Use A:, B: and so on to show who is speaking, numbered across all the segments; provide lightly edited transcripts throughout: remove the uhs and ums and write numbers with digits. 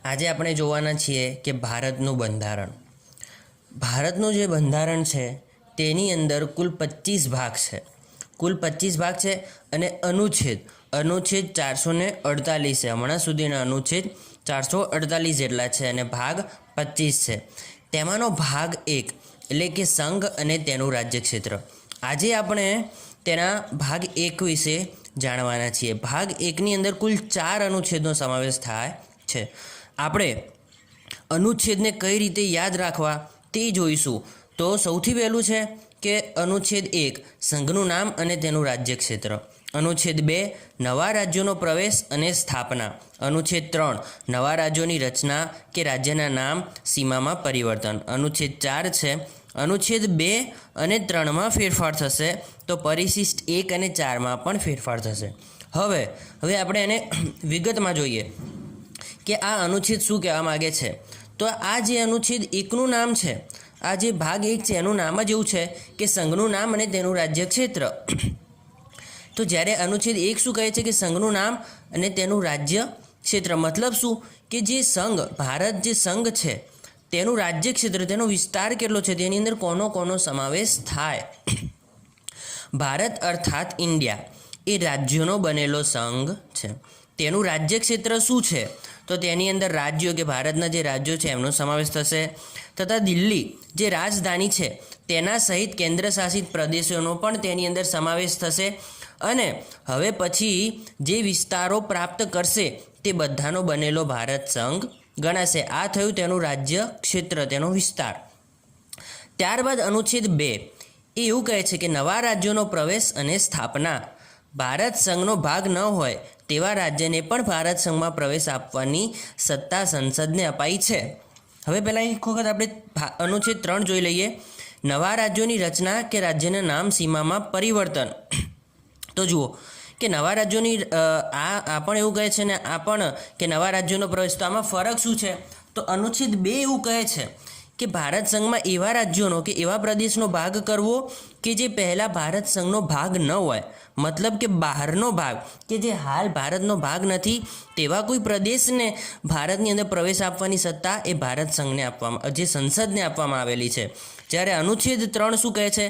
A: આજે આપણે જોવાના છીએ કે ભારતનું બંધારણ. ભારતનું જે બંધારણ છે તેની અંદર કુલ 25 ભાગ છે. કુલ 25 ભાગ છે અને અનુચ્છેદ 448 છે. હમણાં સુધીના અનુચ્છેદ 448 જેટલા છે અને ભાગ 25 છે. તેમાંનો ભાગ 1 એટલે કે સંઘ અને તેનું રાજ્યક્ષેત્ર. આજે આપણે તેના ભાગ 1 વિશે જાણવાના છીએ. ભાગ 1ની અંદર કુલ 4 અનુચ્છેદનો સમાવેશ થાય છે. આપણે અનુચ્છેદને કઈ રીતે યાદ રાખવા તે જોઈશું. તો સૌથી પહેલું છે કે અનુચ્છેદ 1 સંઘનું નામ અને તેનું રાજ્યક્ષેત્ર. અનુચ્છેદ 2 નવા રાજ્યોનો પ્રવેશ અને સ્થાપના. અનુચ્છેદ 3 નવા રાજ્યોની રચના કે રાજ્યના નામ સીમામાં પરિવર્તન. અનુચ્છેદ 4 છે અનુચ્છેદ 2 અને 3માં ફેરફાર થશે તો પરિશિષ્ટ 1 અને 4માં પણ ફેરફાર થશે. હવે આપણે એને વિગતમાં જોઈએ કે આ અનુચ્છેદ શું કહેવા માગે છે. તો આ જે અનુચ્છેદ 1નું નામ છે, આ જે ભાગ 1 છે એનું નામ જ એવું છે કે સંઘનું નામ અને તેનું રાજ્યક્ષેત્ર. તો જ્યારે અનુચ્છેદ 1 શું કહે છે કે સંઘનું નામ અને તેનું રાજ્ય ક્ષેત્ર, મતલબ શું કે જે સંઘ, ભારત જે સંઘ છે તેનું રાજ્યક્ષેત્ર, તેનો વિસ્તાર કેટલો છે, તેની અંદર કોનો સમાવેશ થાય. ભારત અર્થાત ઇન્ડિયા એ રાજ્યોનો બનેલો સંઘ છે. તેનું રાજ્યક્ષેત્ર શું છે તો તેની અંદર રાજ્યો કે ભારતના જે રાજ્યો છે એમનો સમાવેશ થશે, તથા દિલ્હી જે રાજધાની છે તેના સહિત કેન્દ્ર શાસિત પ્રદેશોનો પણ તેની અંદર સમાવેશ થશે. અને હવે પછી જે વિસ્તારો પ્રાપ્ત કરશે તે બધાનો બનેલો ભારત સંઘ ગણાશે. આ થયું તેનું રાજ્ય ક્ષેત્ર, તેનો વિસ્તાર. ત્યારબાદ અનુચ્છેદ 2 એ એવું કહે છે કે નવા રાજ્યોનો પ્રવેશ અને સ્થાપના. ભારત સંઘનો ભાગ ન હોય તેવા રાજ્યને પણ ભારત સંઘમાં પ્રવેશ આપવાની સત્તા સંસદને અપાઈ છે. હવે પહેલાં એક વખત આપણે અનુચ્છેદ 3 જોઈ લઈએ. નવા રાજ્યોની રચના કે રાજ્યના નામ સીમામાં પરિવર્તન. તો જુઓ કે નવા રાજ્યોની આ પણ એવું કહે છે ને આ પણ કે નવા રાજ્યોનો પ્રવેશ. તો આમાં ફરક શું છે તો અનુચ્છેદ 2 એવું કહે છે કે ભારત સંઘમાં એવા રાજ્યોનો કે એવા પ્રદેશનો ભાગ કરવો કે જે પહેલાં ભારત સંઘનો ભાગ ન હોય, મતલબ કે બહારનો ભાગ કે જે હાલ ભારતનો ભાગ નથી તેવા કોઈ પ્રદેશને ભારતની અંદર પ્રવેશ આપવાની સત્તા એ ભારત સંઘને જે સંસદને આપવામાં આવેલી છે. જ્યારે અનુચ્છેદ 3 શું કહે છે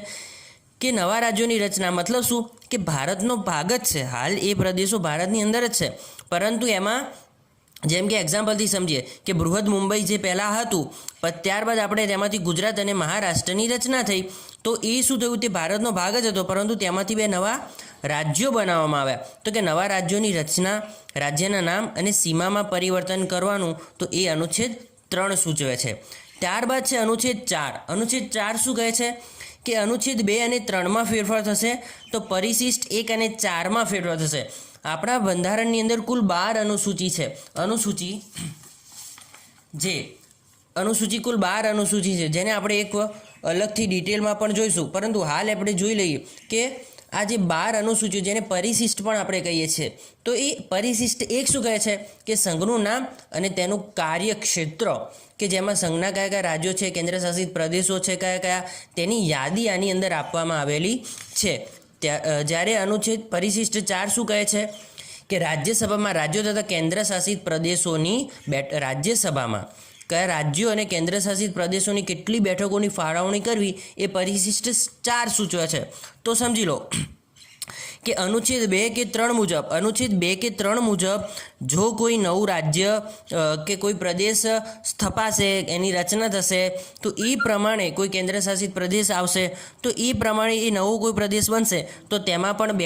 A: કે નવા રાજ્યોની રચના, મતલબ શું કે ભારતનો ભાગ જ છે, હાલ એ પ્રદેશો ભારતની અંદર જ છે, પરંતુ એમાં જેમ કે એક્ઝામ્પલથી સમજીએ કે બૃહદ મુંબઈ જે પહેલાં હતું, ત્યારબાદ આપણે તેમાંથી ગુજરાત અને મહારાષ્ટ્રની રચના થઈ. તો એ શું થયું, તે ભારતનો ભાગ જ હતો પરંતુ તેમાંથી 2 નવા રાજ્યો બનાવવામાં આવ્યા. તો કે નવા રાજ્યોની રચના, રાજ્યના નામ અને સીમામાં પરિવર્તન કરવાનું, તો એ અનુચ્છેદ 3 સૂચવે છે. ત્યારબાદ છે અનુચ્છેદ 4. અનુચ્છેદ 4 શું કહે છે કે અનુચ્છેદ 2 અને 3માં ફેરફાર થશે તો પરિશિષ્ટ 1 અને 4માં ફેરફાર થશે. આપણા બંધારણની અંદર કુલ 12 અનુસૂચિ છે. અનુસૂચિ કુલ 12 અનુસૂચિ છે, જેને આપણે એક અલગથી ડિટેલમાં પણ જોઈશું, પરંતુ હાલ આપણે જોઈ લઈએ કે આ જે 12 અનુસૂચિઓ જેને પરિશિષ્ટ પણ આપણે કહીએ છીએ, તો એ પરિશિષ્ટ 1 શું કહે છે કે સંઘનું નામ અને તેનું કાર્યક્ષેત્ર, કે જેમાં સંઘના કયા રાજ્યો છે, કેન્દ્ર શાસિત પ્રદેશો છે કયા તેની યાદી આની અંદર આપવામાં આવેલી છે. જ્યારે અનુચ્છેદ પરિશિષ્ટ 4 શું કહે છે કે રાજ્યસભામાં રાજ્યો તથા કેન્દ્ર શાસિત પ્રદેશોની રાજ્યસભામાં કયા રાજ્યો અને કેન્દ્ર શાસિત પ્રદેશોની કેટલી બેઠકોની ફાળવણી કરવી એ પરિશિષ્ટ 4 સૂચવે છે. તો સમજી લો કે અનુચ્છેદ 2 કે 3 મુજબ જો કોઈ નવું રાજ્ય કે કોઈ પ્રદેશ સ્થપાશે, એની રચના થશે, તો એ પ્રમાણે કોઈ કેન્દ્ર શાસિત પ્રદેશ આવશે, તો એ પ્રમાણે એ નવો કોઈ પ્રદેશ બનશે તો તેમાં પણ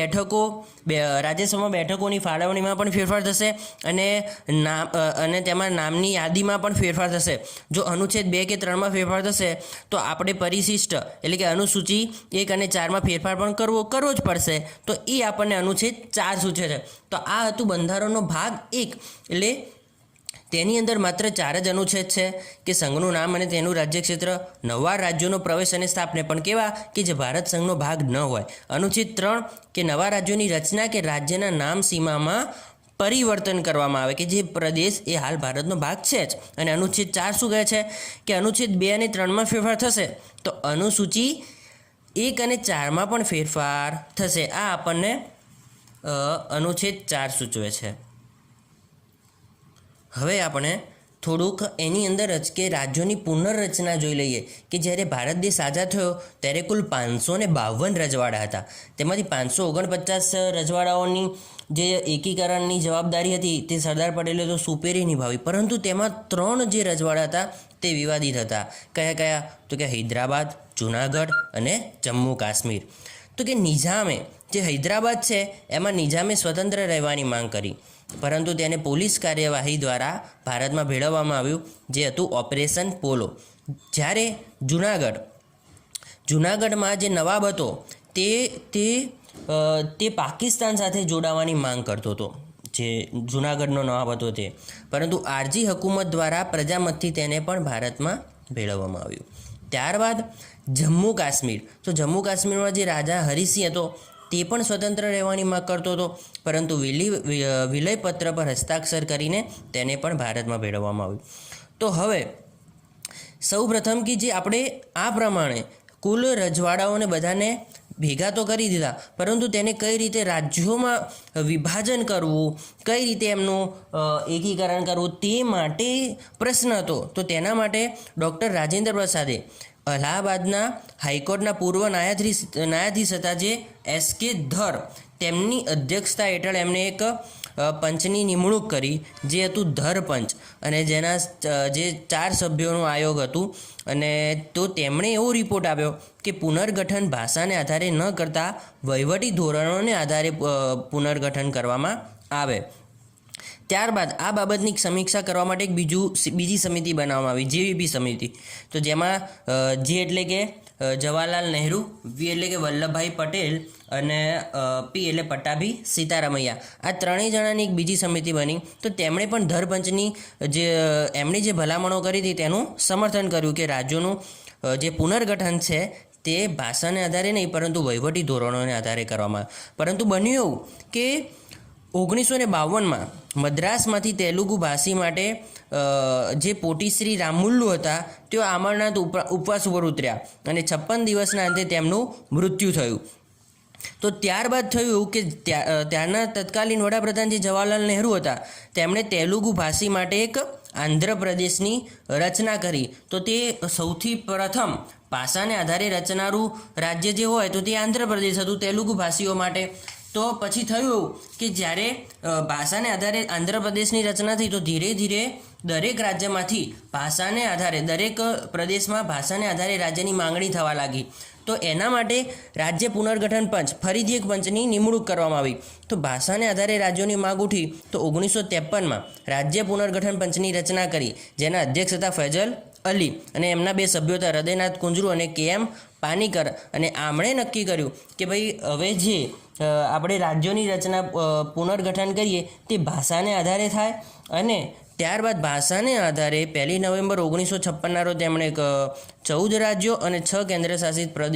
A: રાજ્યસભામાં બેઠકોની ફાળવણીમાં પણ ફેરફાર થશે અને તેમાં નામની યાદીમાં પણ ફેરફાર થશે. જો અનુચ્છેદ 2 કે 3માં ફેરફાર થશે તો આપણે પરિશિષ્ટ એટલે કે અનુસૂચિ 1 અને 4માં ફેરફાર પણ કરવો જ પડશે. તો એ આપણને અનુચ્છેદ 4 સૂચવે છે. તો આ હતું બંધારણનો ભાગ 1. એટલે તેની અંદર માત્ર 4 જ અનુચ્છેદ છે કે સંઘનું નામ અને તેનું રાજ્યક્ષેત્ર, નવા રાજ્યોનો પ્રવેશ અને સ્થાપના, પણ કેવા કે જે ભારત સંઘનો ભાગ ન હોય. અનુચ્છેદ 3 કે નવા રાજ્યોની રચના કે રાજ્યના નામ સીમામાં પરિવર્તન કરવામાં આવે કે જે પ્રદેશ એ હાલ ભારતનો ભાગ છે જ. અને અનુચ્છેદ 4 શું કહે છે કે અનુચ્છેદ 2 અને 3માં ફેરફાર થશે તો અનુસૂચિ 1 અને 4માં પણ ફેરફાર થશે. આ આપણને અનુચ્છેદ 4 સૂચવે છે. હવે આપણે થોડુંક એની અંદર જ કે રાજ્યોની પુનર્રચના જોઈ લઈએ કે જ્યારે ભારત દેશ આઝાદ થયો ત્યારે કુલ 552 રજવાડા હતા. તેમાંથી 549 રજવાડાઓની જે એકીકરણની જવાબદારી હતી તે સરદાર પટેલે તો સુપેરી નિભાવી, પરંતુ તેમાં 3 જે રજવાડા હતા તે વિવાદિત હતા. કયા કયા? તો કે હૈદરાબાદ, જૂનાગઢ અને જમ્મુ કાશ્મીર. તો કે નિઝામે જે હૈદરાબાદ છે એમાં નિઝામે સ્વતંત્ર રહેવાની માંગ કરી, પરંતુ તેને પોલીસ કાર્યવાહી દ્વારા ભારતમાં ભેળવવામાં આવ્યું, જે હતું ઓપરેશન પોલો. જ્યારે જૂનાગઢમાં જે નવાબ હતો તે પાકિસ્તાન સાથે જોડાવાની માંગ કરતો હતો, જે જૂનાગઢનો નવાબ હતો તે, પરંતુ આરજી હુકુમત દ્વારા પ્રજામતથી તેને પણ ભારતમાં ભેળવવામાં આવ્યું. ત્યારબાદ જમ્મુ કાશ્મીર. તો જમ્મુ કાશ્મીરમાં જે રાજા હરિસિંહ હતો તે પણ સ્વતંત્ર રહેવાની માંગ કરતો હતો, પરંતુ વિલયપત્ર પર હસ્તાક્ષર કરીને તેને પણ ભારતમાં ભેળવવામાં આવ્યું. તો હવે સૌ પ્રથમ કે જે આપણે આ પ્રમાણે કુલ રજવાડાઓને બધાને ભેગા તો કરી દીધા, પરંતુ તેને કઈ રીતે રાજ્યોમાં વિભાજન કરવું, કઈ રીતે એમનું એકીકરણ કરવું તે માટે પ્રશ્ન હતો. તો તેના માટે ડૉક્ટર રાજેન્દ્ર પ્રસાદે અલ્હાબાદના હાઈકોર્ટના પૂર્વ ન્યાયાધીશ હતા જે એસ.કે. ધર, તેમની અધ્યક્ષતા હેઠળ એમણે એક પંચની નિમણૂક કરી, જે હતું ધર પંચ, અને જેના જે 4 સભ્યોનું આયોગ હતું. અને તો તેમણે એવો રિપોર્ટ આપ્યો કે પુનર્ગઠન ભાષાને આધારે ન કરતાં વહીવટી ધોરણોને આધારે પુનર્ગઠન કરવામાં આવે. ત્યારબાદ આ બાબતની સમીક્ષા કરવા માટે એક બીજી સમિતિ બનાવવામાં આવી, જેવીપી સમિતિ. તો જેમાં જે એટલે કે જવાહરલાલ નહેરુ, વી એટલે કે વલ્લભભાઈ પટેલ, અને પી એટલે પટ્ટાભી સીતારામૈયા, આ 3 જણાની એક બીજી સમિતિ બની. તો તેમણે પણ ધરપંચની એમણે જે ભલામણો કરી હતી તેનું સમર્થન કર્યું કે રાજ્યોનું જે પુનર્ગઠન છે તે ભાષાને આધારે નહીં, પરંતુ વહીવટી ધોરણોને આધારે કરવામાં. પરંતુ બન્યું એવું કે 1952માં મદ્રાસમાંથી તેલુગુ ભાષી માટે જે પોટીશ્રી રામુલ્લુ હતા તેઓ અમરનાથ ઉપવાસ ઉપર ઉતર્યા, અને 56 દિવસના અંતે તેમનું મૃત્યુ થયું. તો ત્યારબાદ થયું કે ત્યારના તત્કાલીન વડાપ્રધાન જે જવાહરલાલ નહેરુ હતા તેમણે તેલુગુ ભાષી માટે એક આંધ્રપ્રદેશની રચના કરી. તો તે સૌથી પ્રથમ ભાષાને આધારે રચનારું રાજ્ય જે હોય તો તે આંધ્રપ્રદેશ હતું તેલુગુ ભાષીઓ માટે. તો પછી થયું કે જ્યારે ભાષાને આધારે આંધ્રપ્રદેશની રચના થઈ, તો ધીરે ધીરે દરેક રાજ્યમાંથી ભાષાને આધારે, દરેક પ્રદેશમાં ભાષાને આધારે રાજ્યની માંગણી થવા લાગી. તો એના માટે રાજ્ય પુનર્ગઠન પંચ, ફરીથી એક પંચની નિમણૂક કરવામાં આવી. તો ભાષાને આધારે રાજ્યોની માંગ ઉઠી, તો 1953માં રાજ્ય પુનર્ગઠન પંચની રચના કરી, જેના અધ્યક્ષ હતા ફૈઝલ અલી, અને એમના 2 સભ્યો હતા હૃદયનાથ કુંજરૂ અને કે.એમ. પાનીકર. અને આમણે નક્કી કર્યું કે ભાઈ હવે જે આપણે રાજ્યોની રચના પુનર્ગઠન કરીએ તે ભાષાને આધારે થાય. અને ત્યારબાદ ભાષાને આધારે 1 નવેમ્બર 1956ના રોજ તેમણે 14 રાજ્યો અને 6 કેન્દ્રશાસિત પ્રદેશ